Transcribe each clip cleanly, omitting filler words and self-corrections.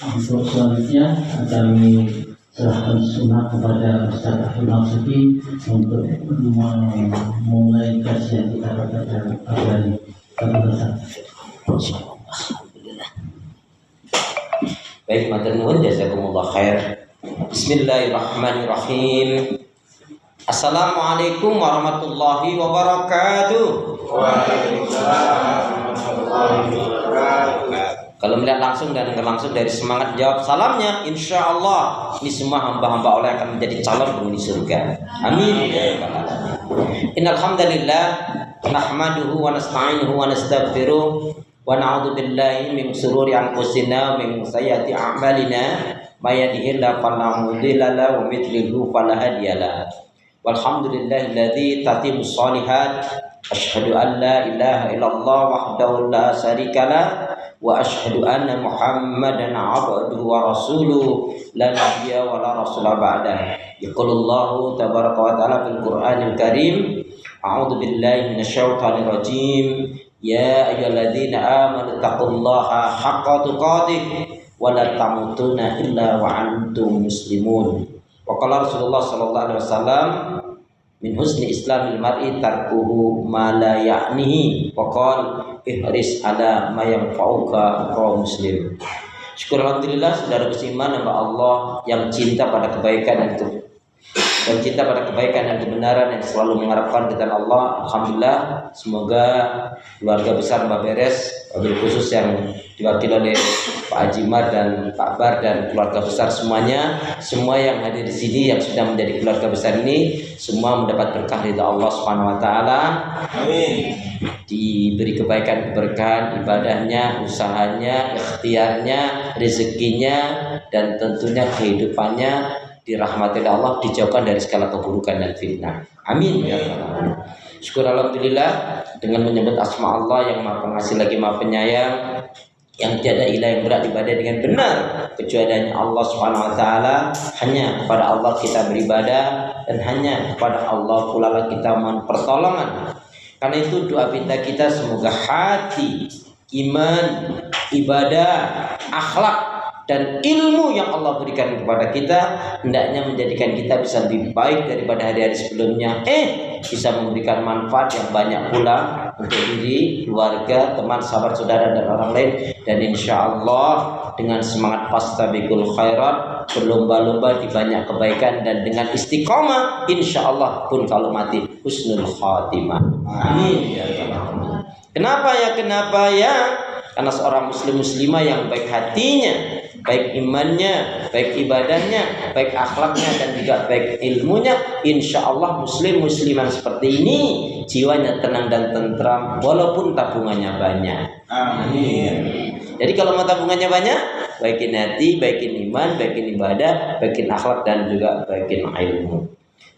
Untuk selanjutnya kami serahkan sunnah kepada Ustaz Abdul Nasuki untuk memulai kajian kita pada pagi hari. Baik, matur nuwun, jazakumullah khair. Bismillahirrahmanirrahim. Assalamualaikum warahmatullahi wabarakatuh. Waalaikumsalam warahmatullahi wabarakatuh. Kalau melihat langsung dan dengar langsung dari semangat jawab salamnya, insya Allah ini semua hamba-hamba Allah akan menjadi calon penghuni surga. Amin. Innal hamdalillah nahmaduhu wa nasta'inuhu wa nastaghfiruh wa na'udzu billahi min shururi anfusina wa min sayyiati a'malina may yahdihillahu fala mudilla lahu wa may yudlil fala hadiya lahu. Walhamdulillahilladzi tatimmus shalihat. Asyhadu an la ilaha illallah wahdahu la syarikalah wa asyhadu anna Muhammadan abduhu wa rasuluh la nabiyya wa la rasula ba'da. Yaqulullahu tabaraka wa ta'ala fil Qur'anil Karim, a'udzu billahi minasyaitonir rajim. Ya ayyuhalladzina amanu taqullaha haqqa tuqatih wa la tamutunna illa wa antum muslimun. Wa qala Rasulullah sallallahu alaihi wasallam, min husni islamil mar'i tarkuhu ma la ya'nihi wa qala ihris ala ma yanfa'uka rawahu Muslim. Syukur alhamdulillah saudara beriman hamba Allah yang cinta pada kebaikan dan cinta pada kebaikan dan kebenaran yang selalu mengharapkan kepada Allah. Alhamdulillah, semoga keluarga besar Mbak Beres, wabil khusus yang diwakili oleh Pak Ajimar dan Pak Bar dan keluarga besar semuanya, semua yang hadir di sini yang sudah menjadi keluarga besar ini, semua mendapat berkah dari Allah Subhanahu wa taala. Amin. Diberi kebaikan, keberkahan ibadahnya, usahanya, ikhtiarnya, rezekinya, dan tentunya kehidupannya dirahmati oleh Allah, dijauhkan dari segala keburukan dan fitnah. Amin ya Allah. Syukur alhamdulillah dengan menyebut asma Allah yang Maha Pengasih lagi Maha Penyayang, yang tiada ilah yang berat ibadah dengan benar kecuali hanya Allah Subhanahu wa taala. Hanya kepada Allah kita beribadah dan hanya kepada Allah pula lah kita mohon pertolongan. Karena itu doa minta kita semoga hati, iman, ibadah, akhlak dan ilmu yang Allah berikan kepada kita hendaknya menjadikan kita bisa lebih baik daripada hari-hari sebelumnya, bisa memberikan manfaat yang banyak pula untuk diri, keluarga, teman, sahabat, saudara dan orang lain. Dan insya Allah dengan semangat fastabiqul khairat, berlomba-lomba di banyak kebaikan dan dengan istiqomah, insya Allah pun kalau mati husnul khatimah. Amin. Kenapa ya? Karena seorang muslimah yang baik hatinya, baik imannya, baik ibadahnya, baik akhlaknya dan juga baik ilmunya, insya Allah muslimah seperti ini jiwanya tenang dan tentram walaupun tabungannya banyak. Amin. Jadi kalau mau tabungannya banyak, baikin hati, baikin iman, baikin ibadah, baikin akhlak dan juga baikin ilmu.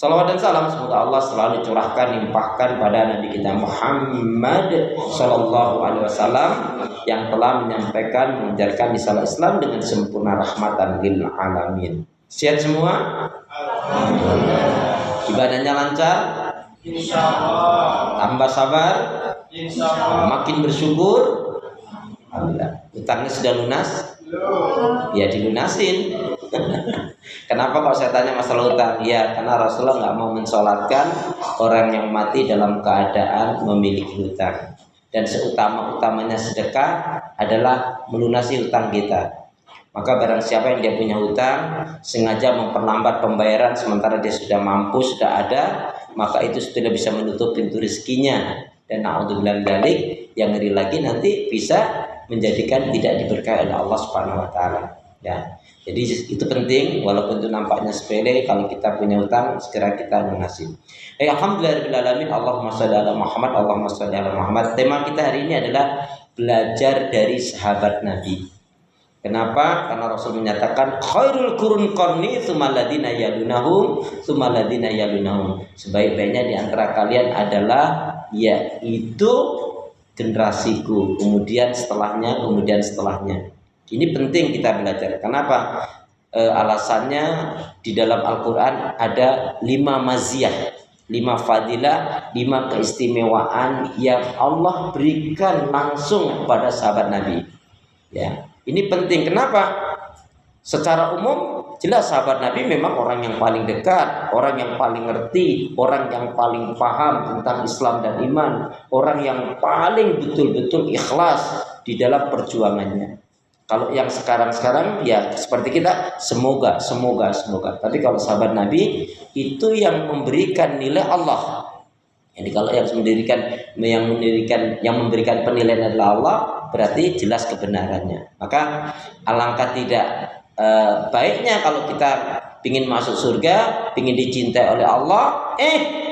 Salawat dan salam semoga Allah selalu curahkan, limpahkan pada Nabi kita Muhammad Sallallahu Alaihi Wasallam yang telah menyampaikan, mengajarkan risalah Islam dengan sempurna rahmatan lil alamin. Sehat semua? Ibadahnya lancar? Insyaallah. Tambah sabar? Insyaallah. Makin bersyukur? Alhamdulillah. Utangnya sudah lunas? Ya dilunasin. Kenapa kalau saya tanya masalah utang? Ya karena Rasulullah nggak mau mensolatkan orang yang mati dalam keadaan memiliki hutang. Dan seutama-utamanya sedekah adalah melunasi hutang kita. Maka barang siapa yang dia punya hutang sengaja memperlambat pembayaran sementara dia sudah mampu, sudah ada, maka itu sudah bisa menutup pintu rezekinya. Dan na'udzubillah dzalik, yang ngeri lagi nanti bisa menjadikan tidak diberkahi oleh Allah Subhanahu wa taala. Ya. Jadi itu penting walaupun itu nampaknya sepele, kalau kita punya hutang segera kita lunasi. Alhamdulillahirabbil alamin, Allahumma shalli ala Muhammad, Allahumma shalli ala Muhammad. Tema kita hari ini adalah belajar dari sahabat Nabi. Kenapa? Karena Rasul menyatakan khairul qurun qarni tsummal ladzina yalunahum tsummal ladzina yalunahum. Sebaik-baiknya di antara kalian adalah yaitu generasiku, kemudian setelahnya. Ini penting kita belajar. Kenapa? Alasannya di dalam Al-Quran ada 5 maziyah, 5 fadilah, 5 keistimewaan yang Allah berikan langsung kepada sahabat Nabi. Ya, ini penting. Kenapa? Secara umum jelas sahabat Nabi memang orang yang paling dekat, orang yang paling ngerti, orang yang paling paham tentang Islam dan iman, orang yang paling betul-betul ikhlas di dalam perjuangannya. Kalau yang sekarang-sekarang ya seperti kita, semoga. Tapi kalau sahabat Nabi itu yang memberikan nilai Allah. Jadi kalau yang memberikan penilaian adalah Allah, berarti jelas kebenarannya. Maka alangkah tidak baiknya kalau kita ingin masuk surga, ingin dicintai oleh Allah,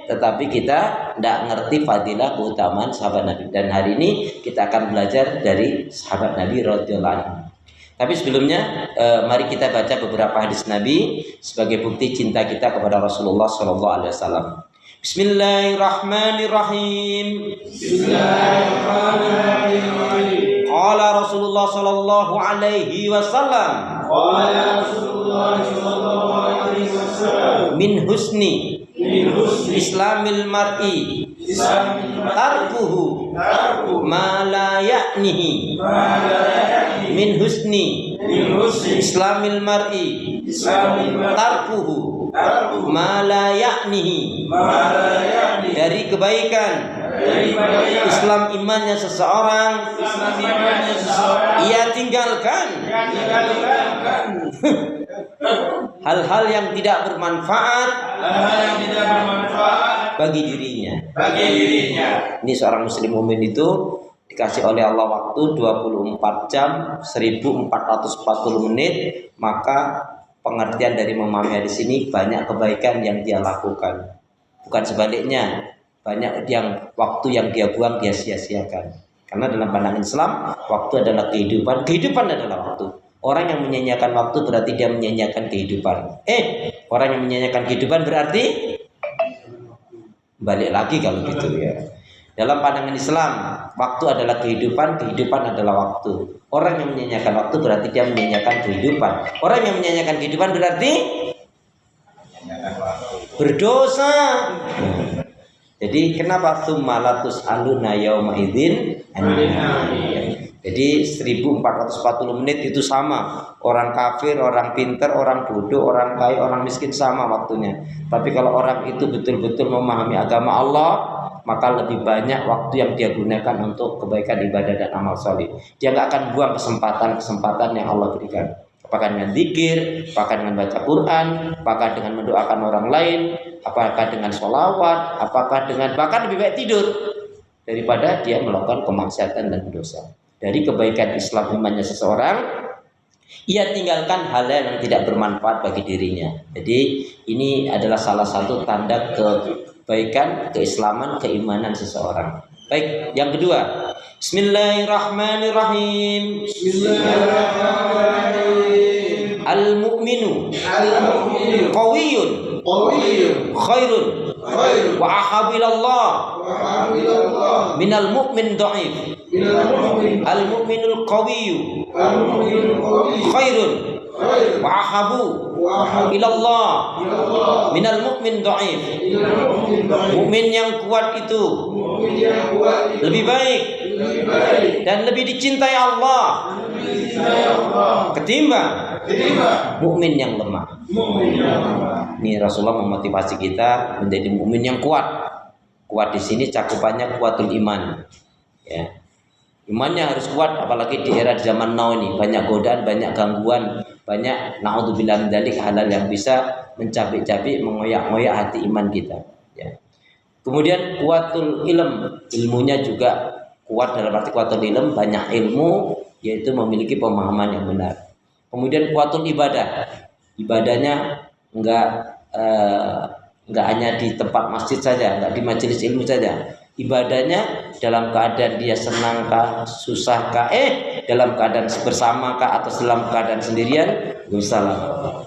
tetapi kita tidak ngerti fadilah keutamaan sahabat Nabi. Dan hari ini kita akan belajar dari sahabat Nabi radhiyallahu anhu. Tapi sebelumnya, mari kita baca beberapa hadis Nabi sebagai bukti cinta kita kepada Rasulullah SAW. Bismillahirrahmanirrahim. Bismillahirrahmanirrahim. Qala Rasulullah sallallahu alaihi wasallam. Min husni Islamil mar'i tarkuhu ma la ya'nihi. Min husni Islamil mar'i tarkuhu ma la ya'nihi. Dari kebaikan Islam imannya seseorang, ia tinggalkan hal-hal yang tidak bermanfaat bagi dirinya. Ini seorang muslim mukmin itu dikasih oleh Allah waktu 24 jam 1440 menit, maka pengertian dari memahami hadis ini banyak kebaikan yang dia lakukan. Bukan sebaliknya, banyak waktu yang dia buang dia sia-siakan. Karena dalam pandangan Islam, waktu adalah kehidupan adalah waktu. Orang yang menyanyiakan waktu berarti dia menyanyiakan kehidupan. Orang yang menyanyiakan kehidupan berarti balik lagi kalau gitu ya. Dalam pandangan Islam, waktu adalah kehidupan adalah waktu. Orang yang menyanyiakan waktu berarti dia menyanyiakan kehidupan. Orang yang menyanyiakan kehidupan berarti berdosa. Jadi kenapa summalatus aluna yauma idzin? Jadi 1440 menit itu sama. Orang kafir, orang pintar, orang bodoh, orang kaya, orang miskin sama waktunya. Tapi kalau orang itu betul-betul memahami agama Allah, maka lebih banyak waktu yang dia gunakan untuk kebaikan ibadah dan amal saleh. Dia nggak akan buang kesempatan yang Allah berikan. Apakah dengan zikir, apakah dengan baca Quran, apakah dengan mendoakan orang lain, apakah dengan sholawat, apakah dengan bahkan lebih baik tidur daripada dia melakukan kemaksiatan dan dosa. Dari kebaikan Islam imannya seseorang, ia tinggalkan hal yang tidak bermanfaat bagi dirinya. Jadi ini adalah salah satu tanda kebaikan, keislaman, keimanan seseorang. Baik, yang kedua, Bismillahirrahmanirrahim. Al-mu'minu qawiyyun khairun wa ahabbu ilallah minal mu'min dha'if. Al-mu'minul qawiyyu khairun wa ahabbu ilallah minal mu'min dha'if. Mukmin yang kuat itu lebih baik dan lebih dicintai Allah ketimbang mukmin yang lemah. Ini Rasulullah memotivasi kita menjadi mukmin yang kuat. Kuat di sini cakupannya kuatul iman. Ya. Imannya harus kuat, apalagi di era zaman now ini banyak godaan, banyak gangguan, banyak naudzubillah min dzalik hal-hal yang bisa mencabik-cabik, mengoyak-ngoyak hati iman kita. Ya. Kemudian kuatul ilm, ilmunya juga kuat dalam arti kuatul ilm, banyak ilmu, yaitu memiliki pemahaman yang benar. Kemudian kuatul ibadah, ibadahnya enggak hanya di tempat masjid saja, enggak di majelis ilmu saja. Ibadahnya dalam keadaan dia senang kah, susah kah, dalam keadaan bersama kah, atau dalam keadaan sendirian, gak usah lah.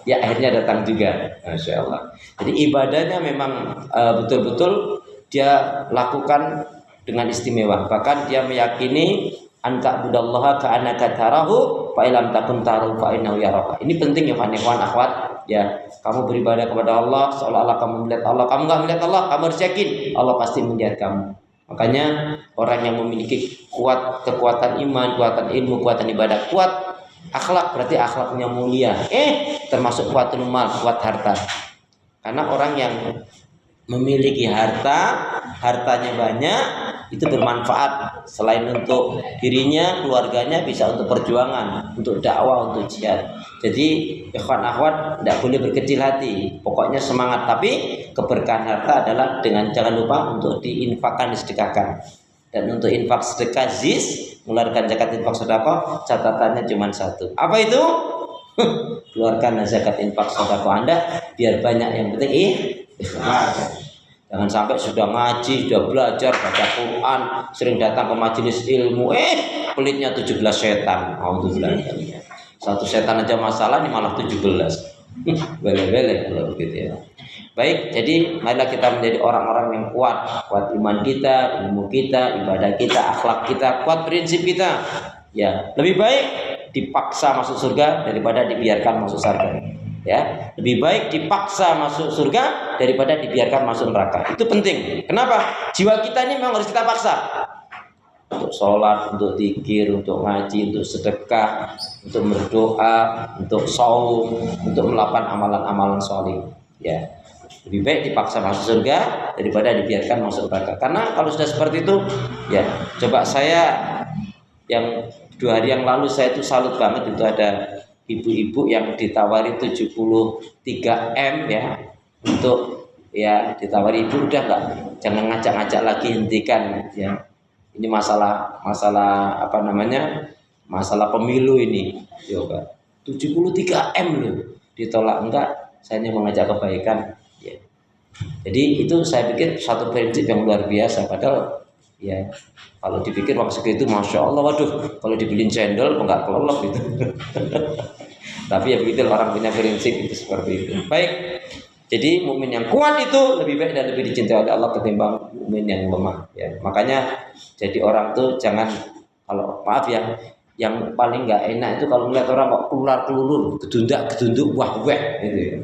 Ya akhirnya datang juga, Masya Allah. Jadi ibadahnya memang betul-betul dia lakukan dengan istimewa. Bahkan dia meyakini anta budallaha ka'annaka tarahu fa ilam takun tarahu fa innahu yaraka. Ini penting ya ikhwan akhwat. Ya, kamu beribadah kepada Allah seolah-olah kamu melihat Allah. Kamu enggak melihat Allah, kamu harus yakin Allah pasti melihat kamu. Makanya orang yang memiliki kekuatan iman, kekuatan ilmu, kekuatan ibadah kuat, Akhlak berarti akhlaknya mulia. Termasuk kuatul mal, kuat harta. Karena orang yang memiliki harta, hartanya banyak, itu bermanfaat selain untuk dirinya, keluarganya, bisa untuk perjuangan, untuk dakwah, untuk jihad. Jadi ikhwan akhwat tidak boleh berkecil hati. Pokoknya semangat, tapi keberkahan harta adalah dengan jangan lupa untuk diinfakkan, disedekahkan. Dan untuk infak sedekah mengeluarkan zakat infak sedekah, catatannya cuma satu. Apa itu? Keluarkan zakat infak sedekah Anda biar banyak, yang penting ikhlas. Jangan sampai sudah ngaji, sudah belajar baca Quran, sering datang ke majelis ilmu, pelitnya 17 setan. Alhamdulillah. Satu setan aja masalah, ini malah 17. Bele-bele kalau begitu ya. Baik, jadi marilah kita menjadi orang-orang yang kuat iman kita, ilmu kita, ibadah kita, akhlak kita, kuat prinsip kita. Ya, lebih baik dipaksa masuk surga daripada dibiarkan masuk surga. Ya, lebih baik dipaksa masuk surga daripada dibiarkan masuk neraka. Itu penting. Kenapa? Jiwa kita ini memang harus kita paksa. Untuk sholat, untuk zikir, untuk ngaji, untuk sedekah, untuk berdoa, untuk saum, untuk melakukan amalan-amalan sholih. Ya, lebih baik dipaksa masuk surga daripada dibiarkan masuk neraka. Karena kalau sudah seperti itu, ya, coba saya yang 2 hari yang lalu saya itu salut banget, itu ada ibu-ibu yang ditawari 73 M ya, untuk ya ditawari, ibu udah nggak, jangan ngajak-ngajak lagi, hentikan ya, ini masalah apa namanya, masalah pemilu ini ya Pak. 73 M loh ditolak, enggak, saya hanya mengajak kebaikan ya. Jadi itu saya pikir satu prinsip yang luar biasa, padahal ya kalau dipikir waktu segitu masya Allah, waduh, kalau dibeliin cendol enggak kelelep gitu. Tapi ya begitu, orang punya prinsip itu seperti itu. Baik, jadi mukmin yang kuat itu lebih baik dan lebih dicintai oleh Allah ketimbang mukmin yang lemah. Ya, makanya jadi orang tuh jangan, kalau maaf ya, yang paling nggak enak itu kalau melihat orang kok keluar kelulur, gedunduk, wah weh gitu ya.